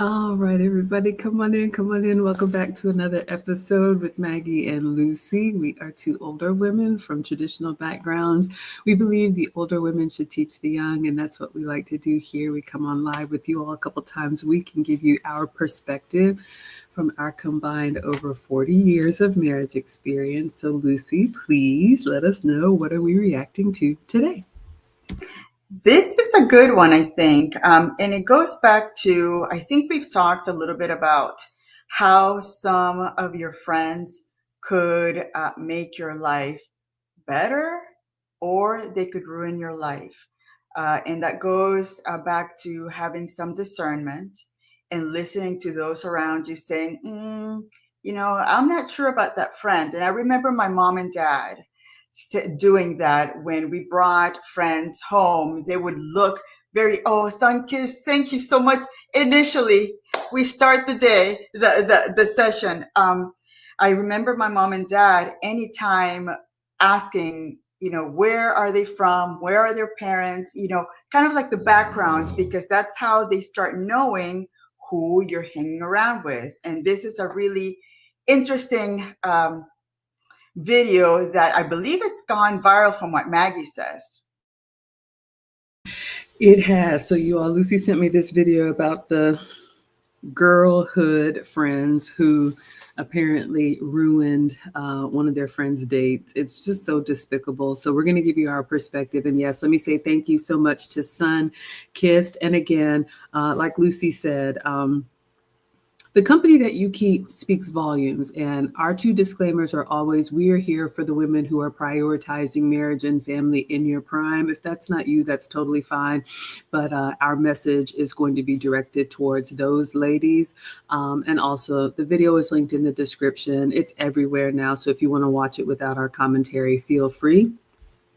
All right, everybody, come on in, come on in. Welcome back to another episode with Maggie and Lucy. We are two older women from traditional backgrounds. We believe the older women should teach the young, and that's what we like to do here. We come on live with you all a couple times a week and give you our perspective from our combined over 40 years of marriage experience. So, Lucy, please let us know, what are we reacting to today? This is a good one, I think. And it goes back to, I think we've talked a little bit about how some of your friends could make your life better or they could ruin your life. And that goes back to having some discernment and listening to those around you saying, I'm not sure about that friend. And I remember my mom and dad doing that when we brought friends home. They would look very, oh, sun kiss, thank you so much. Initially, we start the day, the session. I remember my mom and dad anytime asking, where are they from? Where are their parents? Kind of like the backgrounds, because that's how they start knowing who you're hanging around with. And this is a really interesting video that I believe it's gone viral from what Maggie says. It has. So, you all, Lucy sent me this video about the girlhood friends who apparently ruined one of their friends' dates. It's just so despicable. So we're going to give you our perspective. And yes, let me say thank you so much to Sun Kissed. And again, like Lucy said, the company that you keep speaks volumes. And our two disclaimers are always, we are here for the women who are prioritizing marriage and family in your prime. If that's not you, that's totally fine. But our message is going to be directed towards those ladies. And also, the video is linked in the description. It's everywhere now. So if you want to watch it without our commentary, feel free.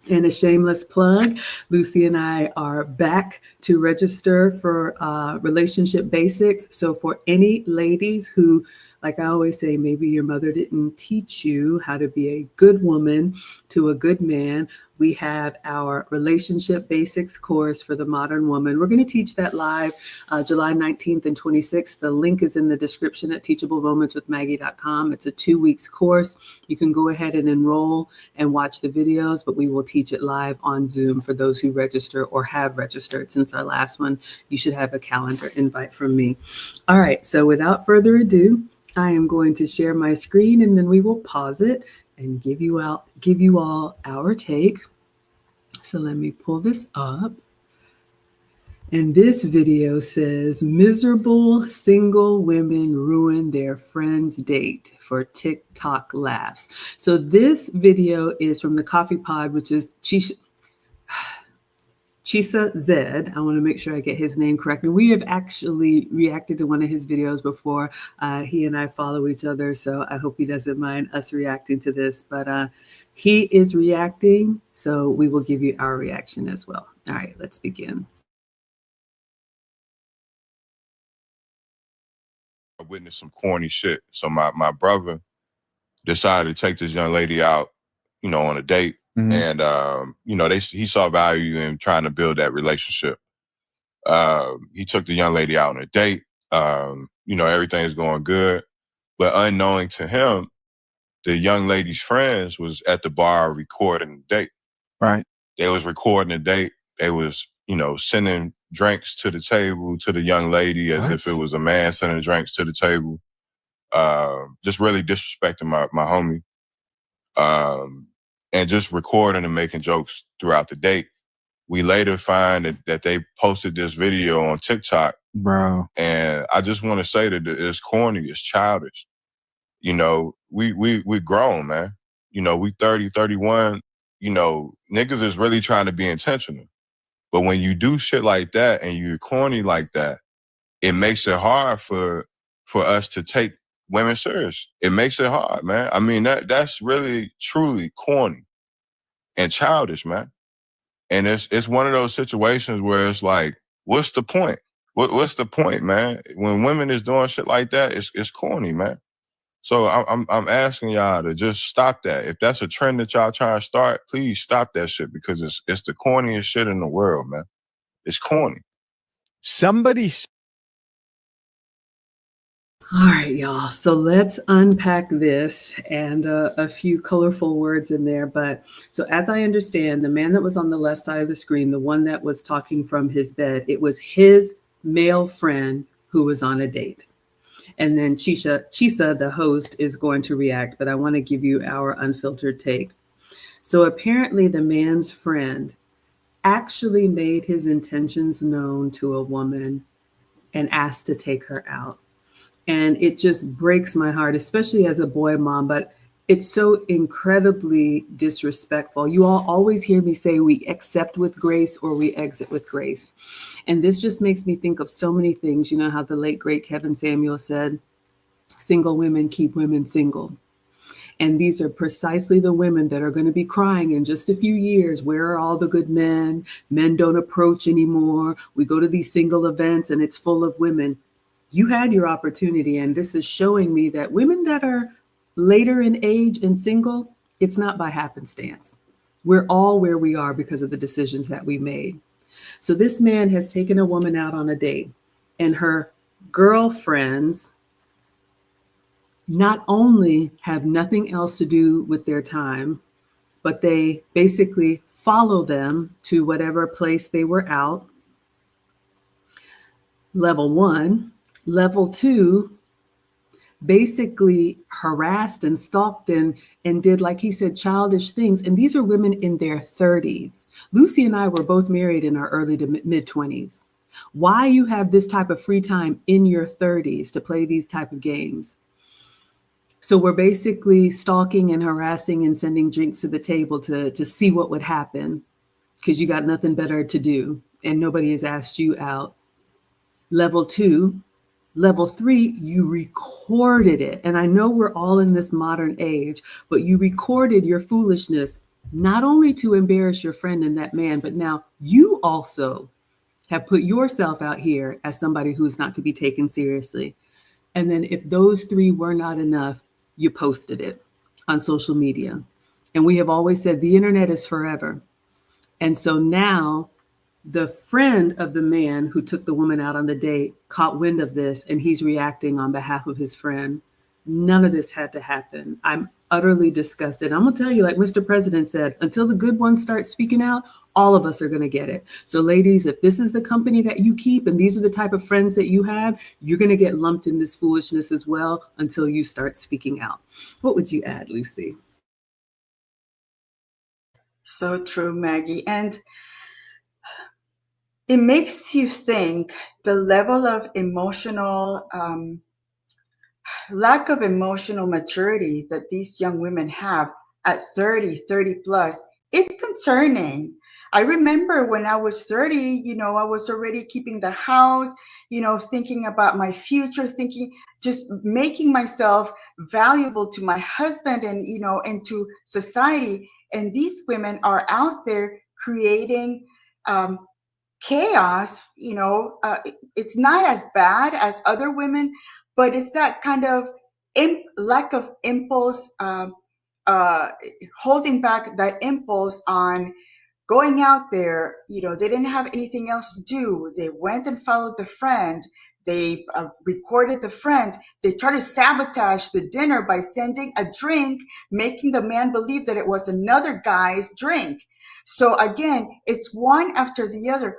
And a shameless plug, Lucy and I are back to register for Relationship Basics. So for any ladies who, like I always say, maybe your mother didn't teach you how to be a good woman to a good man, we have our Relationship Basics course for the modern woman. We're going to teach that live July 19th and 26th. The link is in the description at teachablemomentswithmaggie.com. It's a 2 weeks course. You can go ahead and enroll and watch the videos, but we will teach it live on Zoom for those who register or have registered since our last one. You should have a calendar invite from me. All right, so without further ado, I am going to share my screen and then we will pause it and give you all our take. So let me pull this up. And this video says, miserable single women ruin their friend's date for TikTok laughs. So this video is from the Coffee Pod, which is Chisa Zed. I want to make sure I get his name correct. And we have actually reacted to one of his videos before. He and I follow each other, so I hope he doesn't mind us reacting to this. But he is reacting, so we will give you our reaction as well. All right, let's begin. I witnessed some corny shit. So my brother decided to take this young lady out, on a date. Mm-hmm. And, he saw value in trying to build that relationship. He took the young lady out on a date. Everything's going good. But unknowing to him, the young lady's friends was at the bar recording the date. Right. They was recording the date. They was, sending drinks to the table to the young lady as if it was a man sending drinks to the table. Just really disrespecting my homie. And just recording and making jokes throughout the date. We later find that they posted this video on TikTok. Bro. And I just want to say that it's corny, it's childish. We grown, man. We 30, 31. Niggas is really trying to be intentional. But when you do shit like that and you're corny like that, it makes it hard for us to take women serious. It makes it hard, man. I mean, that's really, truly corny and childish, man. And it's one of those situations where it's like, what's the point? What's the point, man? When women is doing shit like that, it's corny, man. So I'm asking y'all to just stop that. If that's a trend that y'all trying to start, please stop that shit because it's the corniest shit in the world, man. It's corny. Somebody All right, y'all. So let's unpack this and a few colorful words in there. But so, as I understand, the man that was on the left side of the screen, the one that was talking from his bed, it was his male friend who was on a date. And then Chisa, the host, is going to react, but I want to give you our unfiltered take. So apparently, the man's friend actually made his intentions known to a woman and asked to take her out. And it just breaks my heart, especially as a boy mom, but it's so incredibly disrespectful. You all always hear me say we accept with grace or we exit with grace. And this just makes me think of so many things. You know how the late, great Kevin Samuel said, single women keep women single. And these are precisely the women that are going to be crying in just a few years. Where are all the good men? Men don't approach anymore. We go to these single events and it's full of women. You had your opportunity. And this is showing me that women that are later in age and single, it's not by happenstance. We're all where we are because of the decisions that we made. So this man has taken a woman out on a date, and her girlfriends not only have nothing else to do with their time, but they basically follow them to whatever place they were out. Level one. Level two, basically harassed and stalked and did, like he said, childish things. And these are women in their 30s. Lucy and I were both married in our early to mid 20s. Why you have this type of free time in your 30s to play these type of games? So we're basically stalking and harassing and sending drinks to the table to see what would happen because you got nothing better to do and nobody has asked you out. Level two. Level three, you recorded it. And I know we're all in this modern age, but you recorded your foolishness, not only to embarrass your friend and that man, but now you also have put yourself out here as somebody who's not to be taken seriously. And then if those three were not enough, you posted it on social media. And we have always said the internet is forever. And so now the friend of the man who took the woman out on the date caught wind of this and he's reacting on behalf of his friend. None of this had to happen. I'm utterly disgusted. I'm going to tell you, like Mr. President said, until the good ones start speaking out, all of us are going to get it. So ladies, if this is the company that you keep and these are the type of friends that you have, you're going to get lumped in this foolishness as well until you start speaking out. What would you add, Lucy? So true, Maggie. And it makes you think the level of emotional lack of emotional maturity that these young women have at 30, 30 plus. It's concerning. I remember when I was 30, I was already keeping the house, thinking about my future, thinking, just making myself valuable to my husband and to society. And these women are out there creating chaos. It's not as bad as other women, but it's that kind of lack of impulse, holding back that impulse on going out there. They didn't have anything else to do. They went and followed the friend. They recorded the friend. They tried to sabotage the dinner by sending a drink, making the man believe that it was another guy's drink. So again, it's one after the other.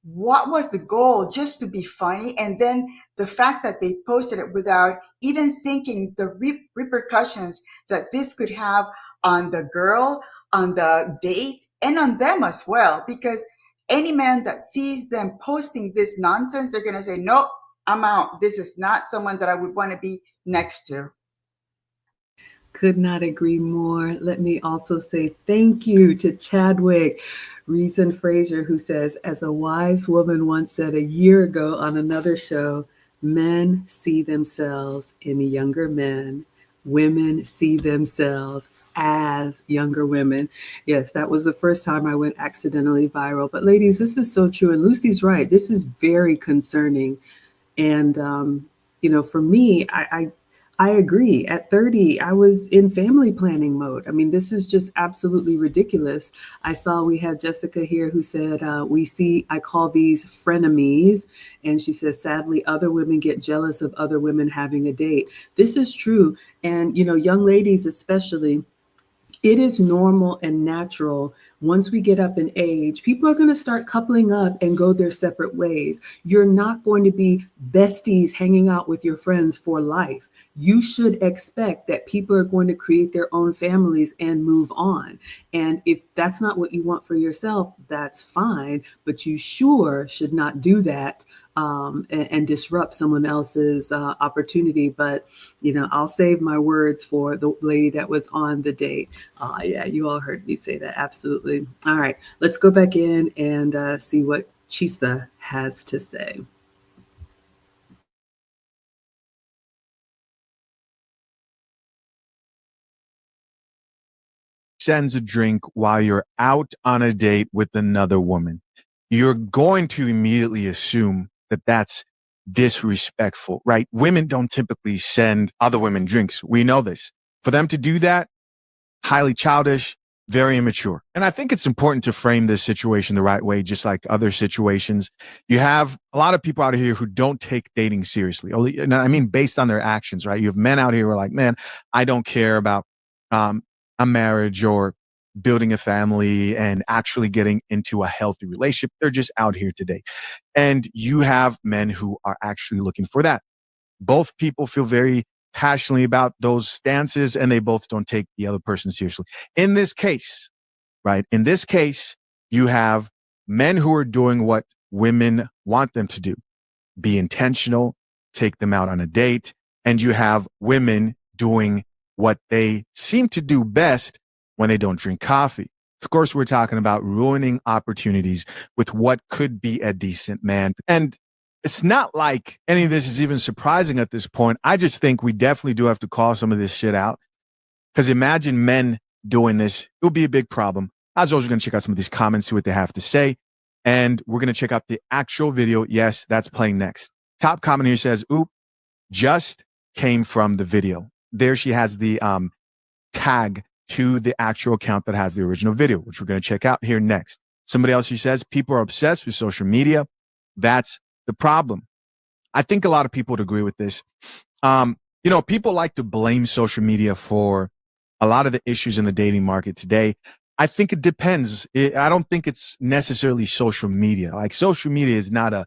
What was the goal? Just to be funny. And then the fact that they posted it without even thinking the repercussions that this could have on the girl, on the date, and on them as well. Because any man that sees them posting this nonsense, they're going to say, nope, I'm out. This is not someone that I would want to be next to. Could not agree more. Let me also say thank you to Chadwick Reason Fraser, who says, as a wise woman once said a year ago on another show, men see themselves in younger men. Women see themselves as younger women. Yes, that was the first time I went accidentally viral. But ladies, this is so true. And Lucy's right. This is very concerning. And, for me, I agree. At 30, I was in family planning mode. I mean, this is just absolutely ridiculous. I saw we had Jessica here who said, I call these frenemies. And she says, sadly, other women get jealous of other women having a date. This is true. And, young ladies, especially, it is normal and natural. Once we get up in age, people are going to start coupling up and go their separate ways. You're not going to be besties hanging out with your friends for life. You should expect that people are going to create their own families and move on. And if that's not what you want for yourself, that's fine. But you sure should not do that and disrupt someone else's opportunity. But, I'll save my words for the lady that was on the date. Yeah, you all heard me say that. Absolutely. All right, let's go back in and see what Chisa has to say. Sends a drink while you're out on a date with another woman, you're going to immediately assume that that's disrespectful, right? Women don't typically send other women drinks. We know this. For them to do that, highly childish, very immature. And I think it's important to frame this situation the right way, just like other situations. You have a lot of people out here who don't take dating seriously. And I mean, based on their actions, right? You have men out here who are like, man, I don't care about um, a marriage or building a family and actually getting into a healthy relationship. They're just out here today. And you have men who are actually looking for that. Both people feel very passionately about those stances and they both don't take the other person seriously. In this case, right? In this case, you have men who are doing what women want them to do, be intentional, take them out on a date, and you have women doing what they seem to do best when they don't drink coffee. Of course, we're talking about ruining opportunities with what could be a decent man. And it's not like any of this is even surprising at this point. I just think we definitely do have to call some of this shit out. Because imagine men doing this, it would be a big problem. As always, we're going to check out some of these comments, see what they have to say. And we're going to check out the actual video. Yes, that's playing next. Top comment here says, oop, just came from the video. There she has the tag to the actual account that has the original video, which we're going to check out here next. Somebody else who says, people are obsessed with social media. That's the problem. I think a lot of people would agree with this. People like to blame social media for a lot of the issues in the dating market today. I think it depends. I don't think it's necessarily social media. Like social media is not a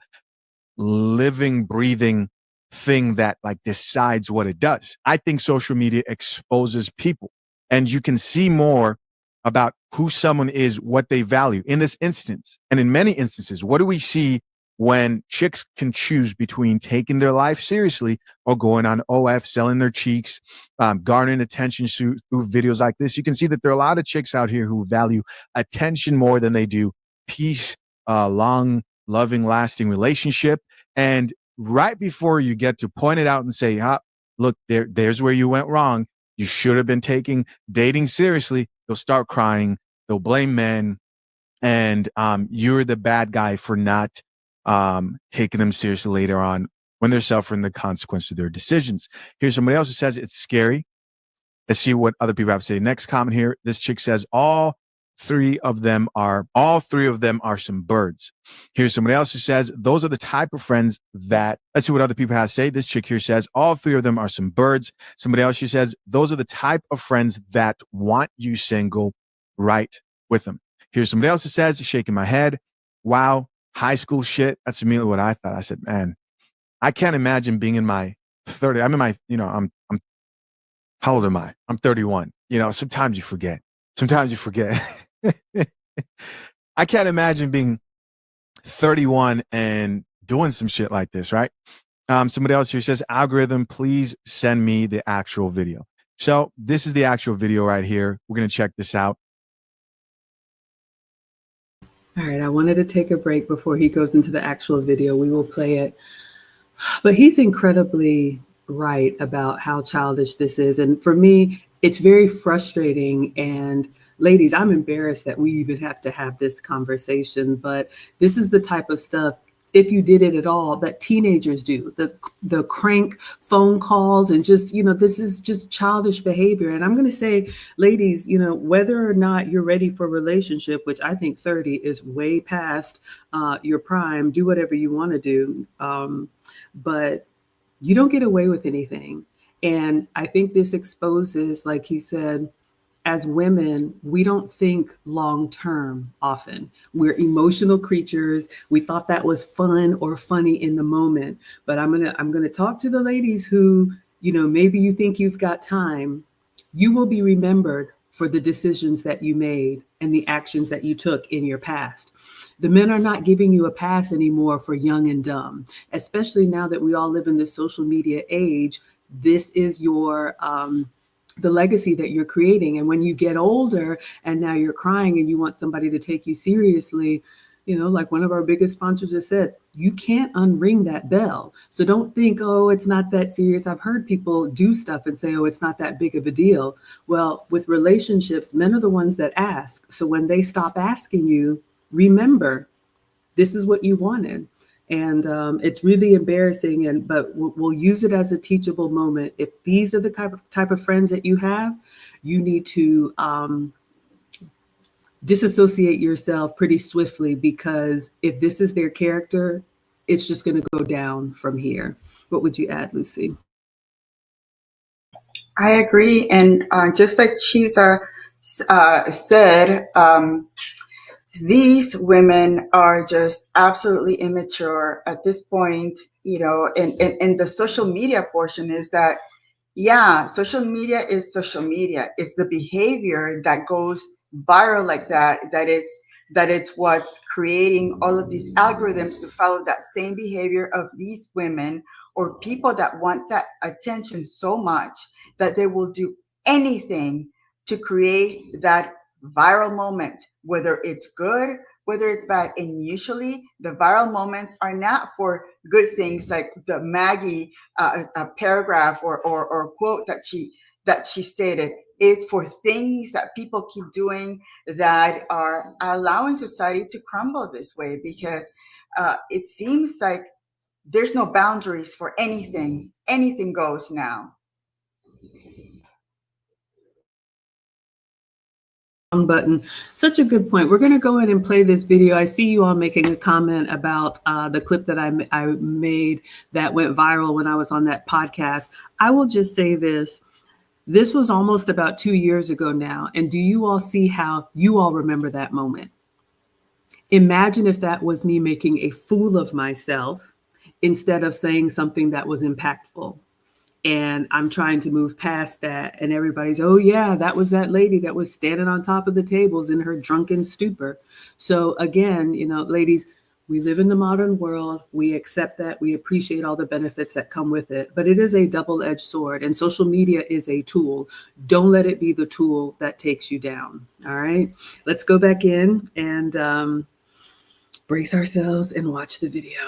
living, breathing thing that like decides what it does. I think social media exposes people and you can see more about who someone is, what they value in this instance. And in many instances, what do we see when chicks can choose between taking their life seriously or going on OF, selling their cheeks, garnering attention through videos like this? You can see that there are a lot of chicks out here who value attention more than they do peace, long, loving, lasting relationship. And right before you get to point it out and say, look, there's where you went wrong. You should have been taking dating seriously. They'll start crying. They'll blame men. And you're the bad guy for not taking them seriously later on when they're suffering the consequence of their decisions. Here's somebody else who says it's scary. Let's see what other people have to say. Next comment here. This chick says all three of them are some birds. Here's somebody else who says those are the type of friends that, let's see what other people have to say. This chick here says all three of them are some birds. Somebody else, she says those are the type of friends that want you single, right with them. Here's somebody else who says, shaking my head, wow, high school shit. That's immediately what I thought. I said, man, I can't imagine being in my 30. I'm in my, I'm how old am I? I'm 31. Sometimes you forget. I can't imagine being 31 and doing some shit like this, right? Somebody else here says, algorithm, please send me the actual video. So this is the actual video right here. We're going to check this out. All right, I wanted to take a break before he goes into the actual video. We will play it. But he's incredibly right about how childish this is. And for me, it's very frustrating. And ladies, I'm embarrassed that we even have to have this conversation. But this is the type of stuff if you did it at all, that teenagers do, the crank phone calls and just, this is just childish behavior. And I'm going to say, ladies, whether or not you're ready for a relationship, which I think 30 is way past your prime, do whatever you want to do. But you don't get away with anything. And I think this exposes, like he said, as women, we don't think long term often. We're emotional creatures. We thought that was fun or funny in the moment. But I'm gonna talk to the ladies who, maybe you think you've got time. You will be remembered for the decisions that you made and the actions that you took in your past. The men are not giving you a pass anymore for young and dumb, especially now that we all live in this social media age. This is your the legacy that you're creating. And when you get older and now you're crying and you want somebody to take you seriously, like one of our biggest sponsors has said, you can't unring that bell. So don't think, oh, it's not that serious. I've heard people do stuff and say, oh, it's not that big of a deal. Well, with relationships, men are the ones that ask. So when they stop asking you, remember, this is what you wanted. And it's really embarrassing, but we'll use it as a teachable moment. If these are the type of friends that you have, you need to disassociate yourself pretty swiftly, because if this is their character, it's just going to go down from here. What would you add, Lucy? I agree. And just like Chiza said, these women are just absolutely immature at this point, and the social media portion is that, yeah, social media is social media. It's the behavior that goes viral like that, that it's what's creating all of these algorithms to follow that same behavior of these women or people that want that attention so much that they will do anything to create that viral moment, whether it's good, whether it's bad. And usually the viral moments are not for good things, like the Maggie a paragraph or quote that she stated. It's for things that people keep doing that are allowing society to crumble this way, because it seems like there's no boundaries for anything. Anything goes now. Button. Such a good point. We're going to go in and play this video. I see you all making a comment about the clip that I made that went viral when I was on that podcast. I will just say this. This was almost about 2 years ago now. And do you all see how you all remember that moment? Imagine if that was me making a fool of myself instead of saying something that was impactful. And I'm trying to move past that. And everybody's, oh, yeah, that was that lady that was standing on top of the tables in her drunken stupor. So again, ladies, we live in the modern world. We accept that. We appreciate all the benefits that come with it. But it is a double-edged sword. And social media is a tool. Don't let it be the tool that takes you down. All right. Let's go back in and brace ourselves and watch the video.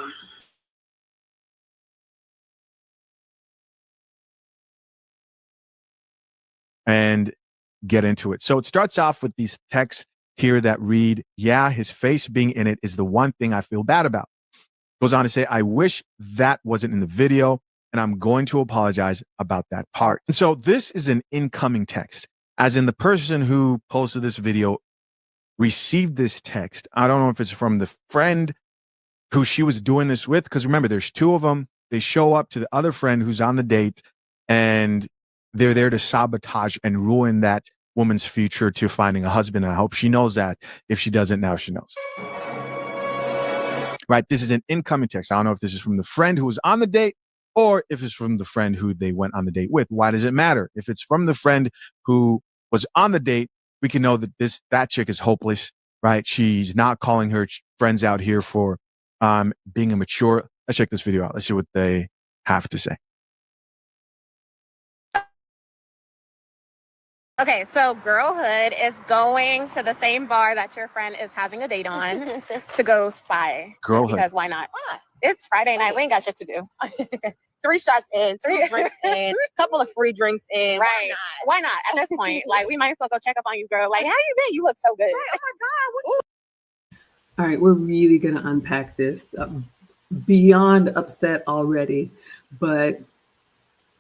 And get into it. So it starts off with these texts here that read, yeah, his face being in it is the one thing I feel bad about. Goes on to say, I wish that wasn't in the video, and I'm going to apologize about that part. And so this is an incoming text, as in the person who posted this video received this text. I don't know if it's from the friend who she was doing this with, because remember, there's two of them. They show up to the other friend who's on the date, and they're there to sabotage and ruin that woman's future to finding a husband. And I hope she knows that. If she doesn't, now she knows. Right? This is an incoming text. I don't know if this is from the friend who was on the date or if it's from the friend who they went on the date with. Why does it matter? If it's from the friend who was on the date, we can know that that chick is hopeless, right? She's not calling her friends out here for being immature. Let's check this video out. Let's see what they have to say. Okay, so girlhood is going to the same bar that your friend is having a date on to go spy. Girlhood. Because why not? Why not? It's Friday night. We ain't got shit to do. 3 shots in, 2 drinks in, couple of free drinks in. Right. Why not? At this point, like, we might as well go check up on you, girl. Like, how you been? You look so good. Right. Oh my God. All right, we're really going to unpack this. beyond upset already, but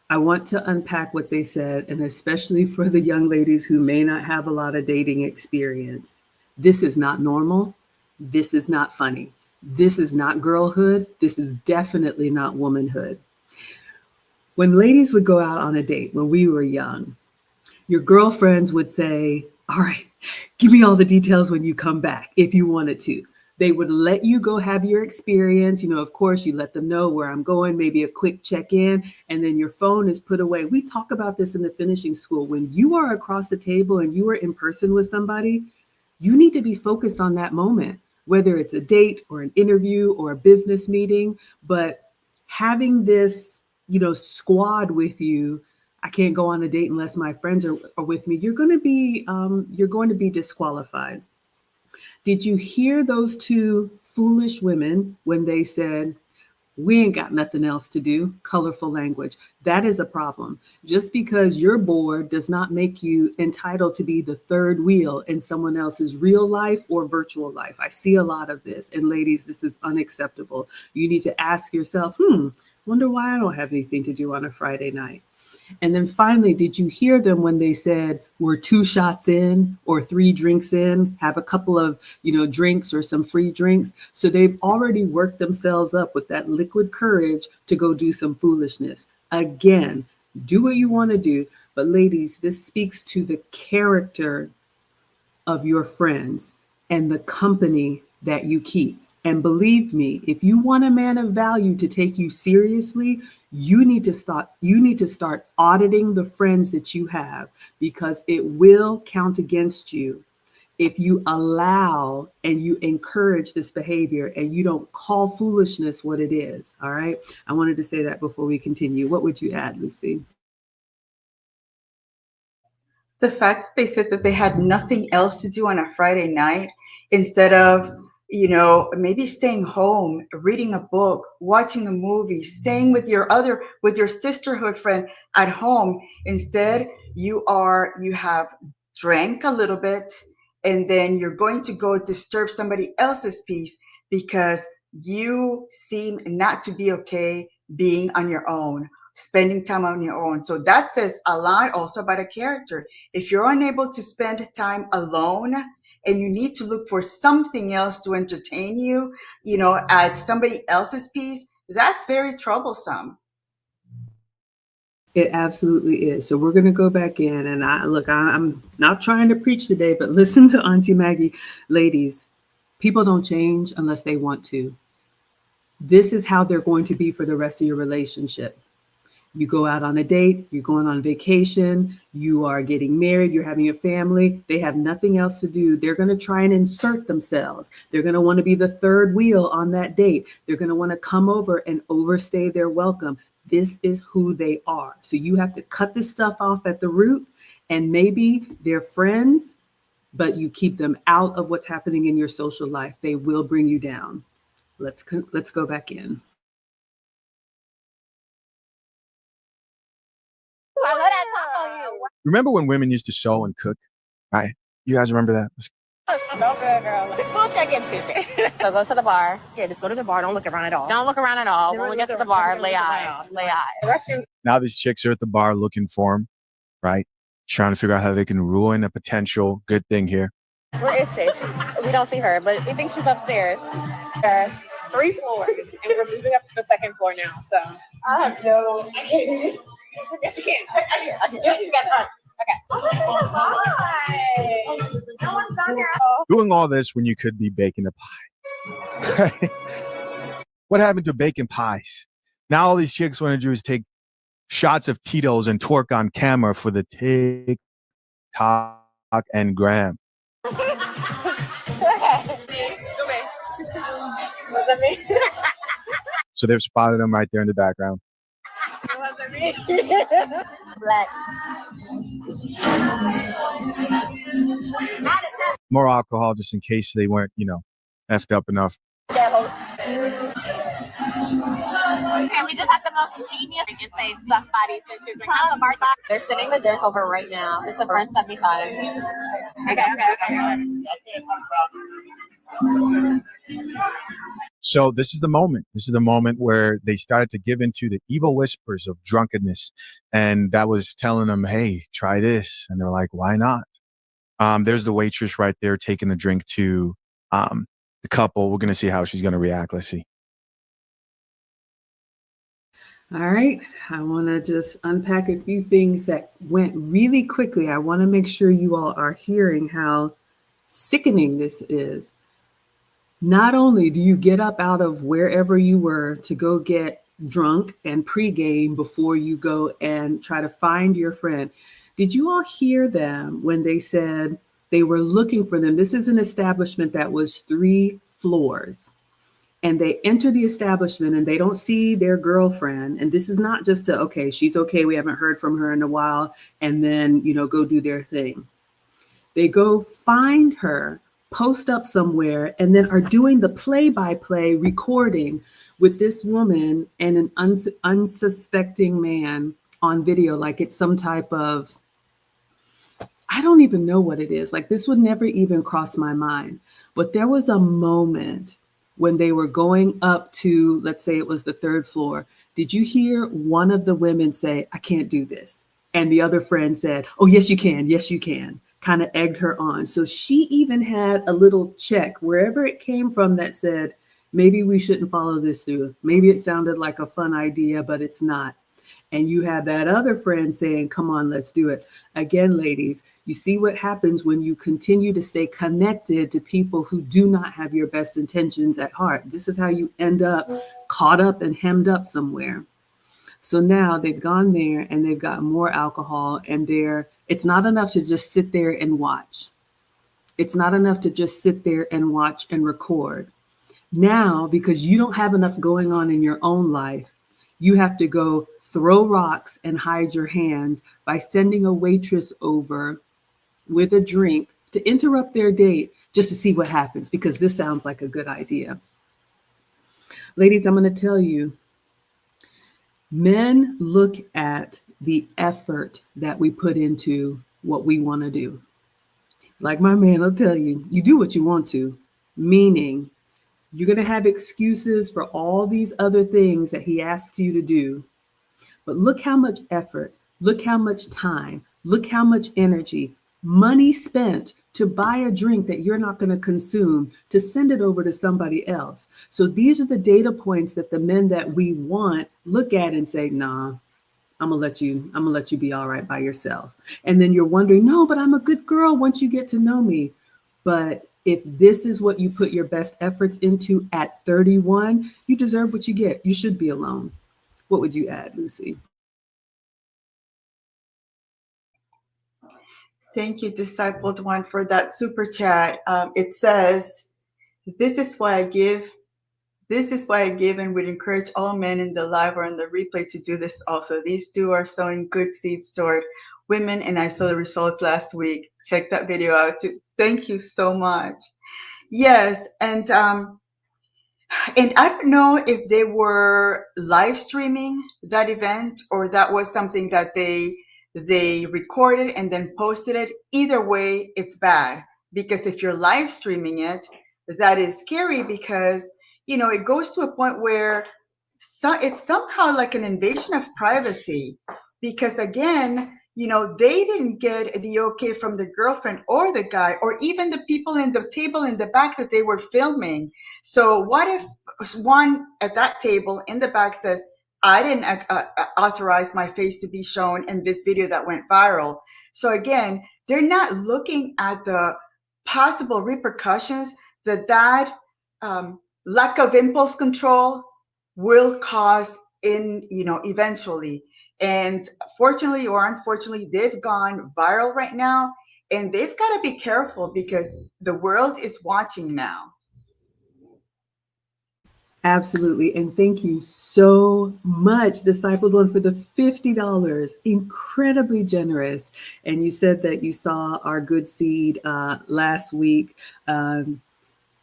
I want to unpack what they said, and especially for the young ladies who may not have a lot of dating experience. This is not normal. This is not funny. This is not girlhood. This is definitely not womanhood. When ladies would go out on a date when we were young, your girlfriends would say, all right, give me all the details when you come back if you wanted to. They would let you go have your experience. Of course, you let them know where I'm going, maybe a quick check in, and then your phone is put away. We talk about this in the finishing school. When you are across the table and you are in person with somebody, you need to be focused on that moment, whether it's a date or an interview or a business meeting. But having this, squad with you, I can't go on a date unless my friends are with me. You're going to be disqualified. Did you hear those two foolish women when they said, we ain't got nothing else to do? Colorful language. That is a problem. Just because you're bored does not make you entitled to be the third wheel in someone else's real life or virtual life. I see a lot of this. And ladies, this is unacceptable. You need to ask yourself, wonder why I don't have anything to do on a Friday night. And then finally, did you hear them when they said we're 2 shots in or 3 drinks in, have a couple of, drinks or some free drinks? So they've already worked themselves up with that liquid courage to go do some foolishness. Again, do what you want to do. But ladies, this speaks to the character of your friends and the company that you keep. And believe me, if you want a man of value to take you seriously, you need to start auditing the friends that you have, because it will count against you if you allow and you encourage this behavior and you don't call foolishness what it is. All right. I wanted to say that before we continue. What would you add, Lucy? The fact that they said that they had nothing else to do on a Friday night, instead of, maybe staying home, reading a book, watching a movie, staying with your sisterhood friend at home. Instead, you have drank a little bit, and then you're going to go disturb somebody else's peace because you seem not to be okay being on your own, spending time on your own. So that says a lot also about a character. If you're unable to spend time alone and you need to look for something else to entertain you, at somebody else's piece, that's very troublesome. It absolutely is. So we're going to go back in, and I'm not trying to preach today, but listen to Auntie Maggie. Ladies, people don't change unless they want to. This is how they're going to be for the rest of your relationship. You go out on a date, you're going on vacation, you are getting married, you're having a family. They have nothing else to do. They're going to try and insert themselves. They're going to want to be the third wheel on that date. They're going to want to come over and overstay their welcome. This is who they are. So you have to cut this stuff off at the root, and maybe they're friends, but you keep them out of what's happening in your social life. They will bring you down. Let's go back in. I love that talk on you. Remember when women used to sew and cook? Right? You guys remember that? So good, girl. We'll check in soon. So go to the bar. Yeah, just go to the bar. Don't look around at all. Don't look around at all. When we get to the bar, lay eyes. Lay eyes. Now these chicks are at the bar looking for them, right? Trying to figure out how they can ruin a potential good thing here. Where is she? We don't see her, but we think she's upstairs. There's 3 floors, and we're moving up to the 2nd floor now. So I have no. I can't. Yes, you can. I can. Yes, you can. Okay. Hi. No one's down here. Doing all this when you could be baking a pie. What happened to baking pies? Now all these chicks want to do is take shots of Tito's and twerk on camera for the TikTok and gram. Was that me? So they've spotted them right there in the background. Was that me? Black. More alcohol just in case they weren't, effed up enough. Okay, we just have the most genius. We can say somebody since you're drinking the bar. They're sending the drink over right now. It's a French 75. Okay. So this is the moment. This is the moment where they started to give into the evil whispers of drunkenness. And that was telling them, hey, try this. And they're like, why not? There's the waitress right there taking the drink to the couple. We're going to see how she's going to react. Let's see. All right, I want to just unpack a few things that went really quickly. I want to make sure you all are hearing how sickening this is. Not only do you get up out of wherever you were to go get drunk and pregame before you go and try to find your friend, did you all hear them when they said they were looking for them? This is an establishment that was 3 floors. And they enter the establishment and they don't see their girlfriend. And this is not just to, okay, she's okay, we haven't heard from her in a while, and then, go do their thing. They go find her, post up somewhere, and then are doing the play-by-play recording with this woman and an unsuspecting man on video, like it's some type of, I don't even know what it is. Like, this would never even cross my mind. But there was a moment when they were going up to, let's say it was the 3rd floor. Did you hear one of the women say, I can't do this? And the other friend said, oh, yes, you can. Yes, you can. Kind of egged her on. So she even had a little check wherever it came from that said, maybe we shouldn't follow this through. Maybe it sounded like a fun idea, but it's not. And you have that other friend saying, come on, let's do it. Again, ladies, you see what happens when you continue to stay connected to people who do not have your best intentions at heart. This is how you end up caught up and hemmed up somewhere. So now they've gone there and they've got more alcohol, and it's not enough to just sit there and watch. It's not enough to just sit there and watch and record. Now, because you don't have enough going on in your own life, you have to go throw rocks and hide your hands by sending a waitress over with a drink to interrupt their date just to see what happens, because this sounds like a good idea. Ladies, I'm going to tell you, men look at the effort that we put into what we want to do. Like my man will tell you, you do what you want to, meaning you're going to have excuses for all these other things that he asks you to do. But look how much effort, look how much time, look how much energy, money spent to buy a drink that you're not going to consume, to send it over to somebody else. So these are the data points that the men that we want look at and say, nah, I'm gonna let you be all right by yourself. And then you're wondering, no, but I'm a good girl once you get to know me. But if this is what you put your best efforts into at 31, you deserve what you get. You should be alone. What would you add, Lucy? Thank you, Discipled One, for that super chat. It says, this is why I give. This is why I give and would encourage all men in the live or in the replay to do this also. These two are sowing good seeds toward women, and I saw the results last week. Check that video out too. Thank you so much. Yes, and I don't know if they were live streaming that event or that was something that they recorded and then posted it. Either way, it's bad, because if you're live streaming it, that is scary, because it goes to a point where it's somehow like an invasion of privacy, because again, they didn't get the okay from the girlfriend or the guy or even the people in the table in the back that they were filming. So what if one at that table in the back says, I didn't authorize my face to be shown in this video that went viral. So again, they're not looking at the possible repercussions that lack of impulse control will cause eventually. And fortunately or unfortunately, they've gone viral right now, and they've got to be careful because the world is watching now. Absolutely. And thank you so much, Discipled One, for the $50. Incredibly generous. And you said that you saw our good seed last week.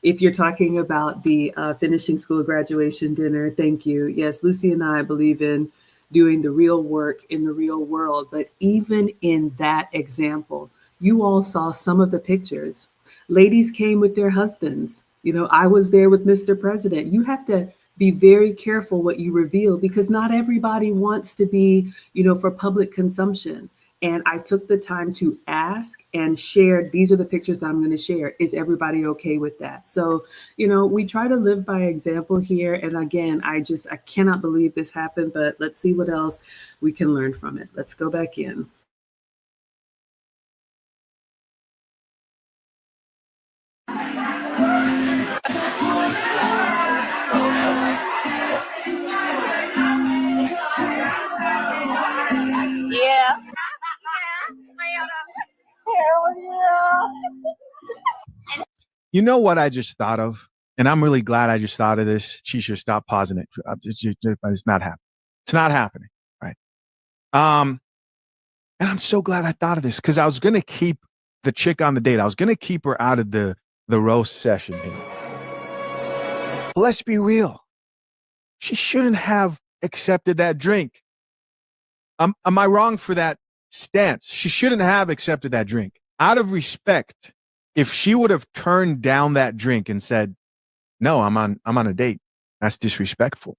If you're talking about the finishing school graduation dinner, thank you. Yes, Lucy and I believe in doing the real work in the real world. But even in that example, you all saw some of the pictures. Ladies came with their husbands. I was there with Mr. President. You have to be very careful what you reveal because not everybody wants to be, for public consumption. And I took the time to ask and share, these are the pictures I'm going to share. Is everybody okay with that? So, we try to live by example here. And again, I cannot believe this happened, but let's see what else we can learn from it. Let's go back in. Yeah. Hell yeah. You know what I just thought of? And I'm really glad I just thought of this. Chisha, stop pausing it. It's not happening. It's not happening. Right. And I'm so glad I thought of this because I was going to keep the chick on the date. I was going to keep her out of the roast session here. But let's be real. She shouldn't have accepted that drink. Am I wrong for that stance? She shouldn't have accepted that drink. Out of respect, if she would have turned down that drink and said, "No, I'm on a date," that's disrespectful.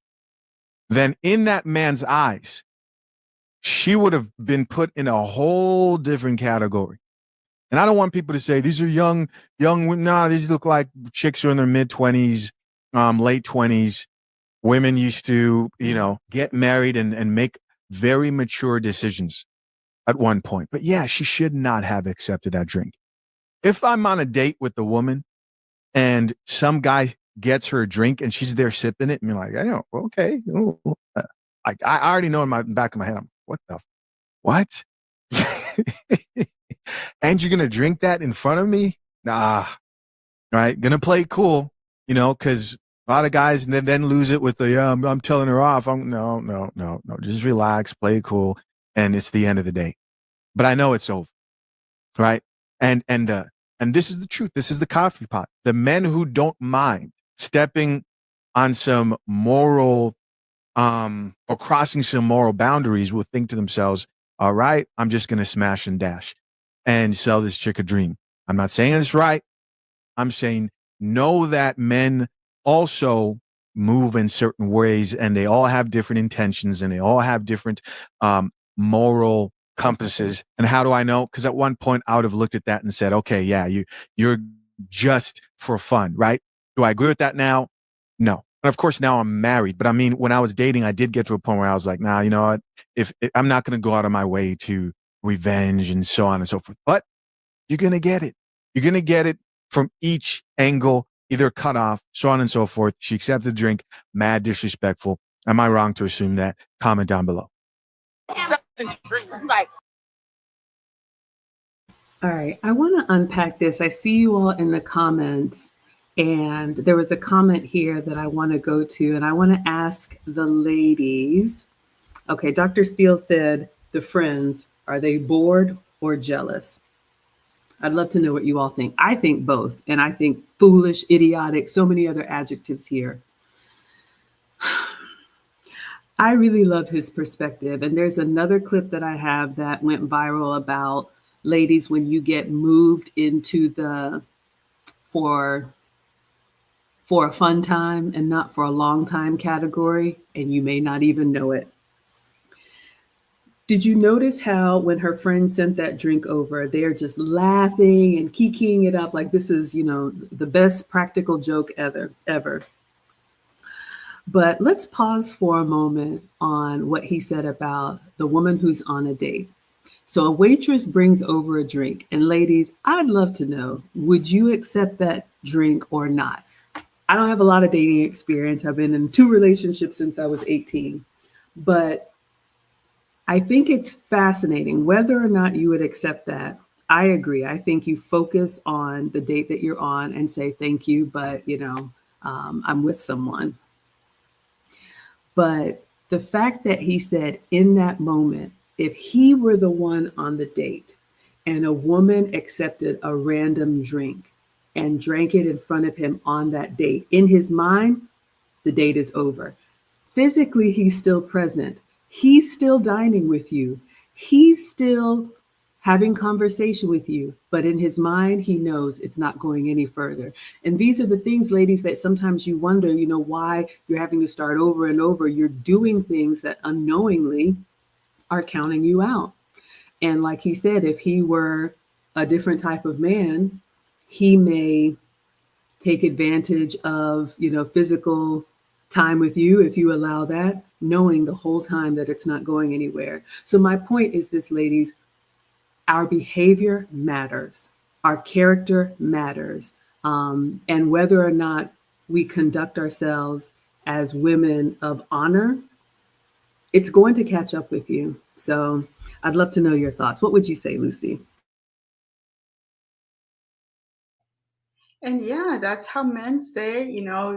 Then in that man's eyes, she would have been put in a whole different category. And I don't want people to say these are young women. No, these look like chicks who are in their mid-20s, late 20s. Women used to, get married and make very mature decisions at one point. But yeah, she should not have accepted that drink. If I'm on a date with the woman and some guy gets her a drink and she's there sipping it and you're like, I know, okay. I already know in my back of my head, what? And you're going to drink that in front of me? Nah. Right? Going to play cool, because a lot of guys then lose it with the, I'm telling her off. No. Just relax, play cool. And it's the end of the day. But I know it's over. Right? And this is the truth. This is the coffee pot. The men who don't mind stepping on some moral, or crossing some moral boundaries will think to themselves, all right, I'm just going to smash and dash and sell this chick a dream. I'm not saying it's right. I'm saying know that men also move in certain ways and they all have different intentions and they all have different moral compasses. And how do I know? Because at one point I would have looked at that and said, okay, yeah, you're just for fun, right? Do I agree with that now? No. And of course, now I'm married. But I mean, when I was dating, I did get to a point where I was like, nah, you know what? If I'm not going to go out of my way to revenge and so on and so forth. But you're going to get it. You're going to get it from each angle, either cut off, so on and so forth. She accepted the drink, mad disrespectful. Am I wrong to assume that? Comment down below. All right, I want to unpack this. I see you all in the comments, and there was a comment here that I want to go to, and I want to ask the ladies. Okay, Dr. Steele said, the friends, are they bored or jealous? I'd love to know what you all think. I think both, and I think foolish, idiotic, so many other adjectives here. I really love his perspective, and there's another clip that I have that went viral about ladies when you get moved into the for a fun time and not for a long time category, and you may not even know it. Did you notice how when her friend sent that drink over, they're just laughing and kikiing it up like this is, the best practical joke ever. But let's pause for a moment on what he said about the woman who's on a date. So a waitress brings over a drink, and ladies, I'd love to know, would you accept that drink or not? I don't have a lot of dating experience. I've been in 2 relationships since I was 18, but I think it's fascinating whether or not you would accept that. I agree. I think you focus on the date that you're on and say, thank you, but I'm with someone. But the fact that he said in that moment, if he were the one on the date and a woman accepted a random drink and drank it in front of him on that date, in his mind, the date is over. Physically, he's still present. He's still dining with you. He's still having conversation with you, but in his mind, he knows it's not going any further. And these are the things, ladies, that sometimes you wonder, why you're having to start over and over. You're doing things that unknowingly are counting you out. And like he said, if he were a different type of man, he may take advantage of, physical time with you if you allow that, knowing the whole time that it's not going anywhere. So my point is this, ladies, our behavior matters. Our character matters. And whether or not we conduct ourselves as women of honor, it's going to catch up with you. So I'd love to know your thoughts. What would you say, Lucy? And yeah, that's how men say,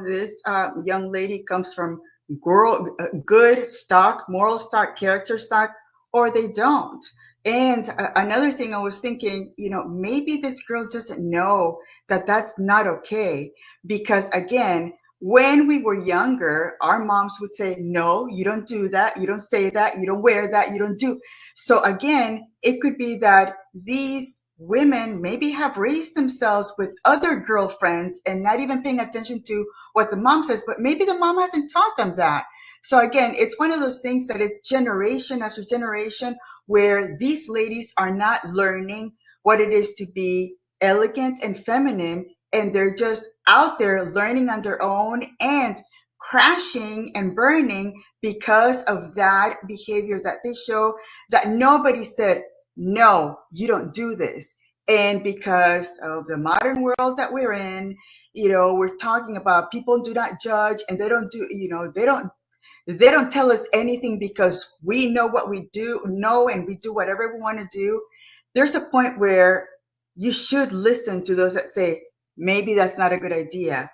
this young lady comes from good stock, moral stock, character stock, or they don't. And another thing I was thinking, maybe this girl doesn't know that that's not okay. Because again, when we were younger, our moms would say, no, you don't do that. You don't say that. You don't wear that. You don't do. So again, it could be that these women maybe have raised themselves with other girlfriends and not even paying attention to what the mom says, but maybe the mom hasn't taught them that. So again, it's one of those things that it's generation after generation where these ladies are not learning what it is to be elegant and feminine, and they're just out there learning on their own and crashing and burning because of that behavior that they show that nobody said, no, you don't do this. And because of the modern world that we're in, we're talking about people do not judge, and they don't do, they don't tell us anything because we know what we do know, and we do whatever we want to do. There's a point where you should listen to those that say, maybe that's not a good idea.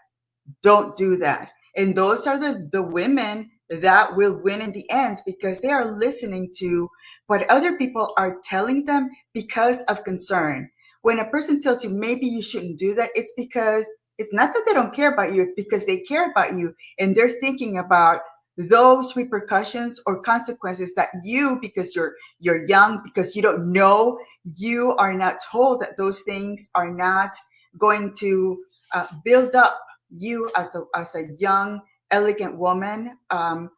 Don't do that. And those are the women that will win in the end, because they are listening to what other people are telling them because of concern. When a person tells you maybe you shouldn't do that, it's because it's not that they don't care about you, it's because they care about you, and they're thinking about those repercussions or consequences that you, because you're young, because you don't know, you are not told that those things are not going to build up you as a young, elegant woman. And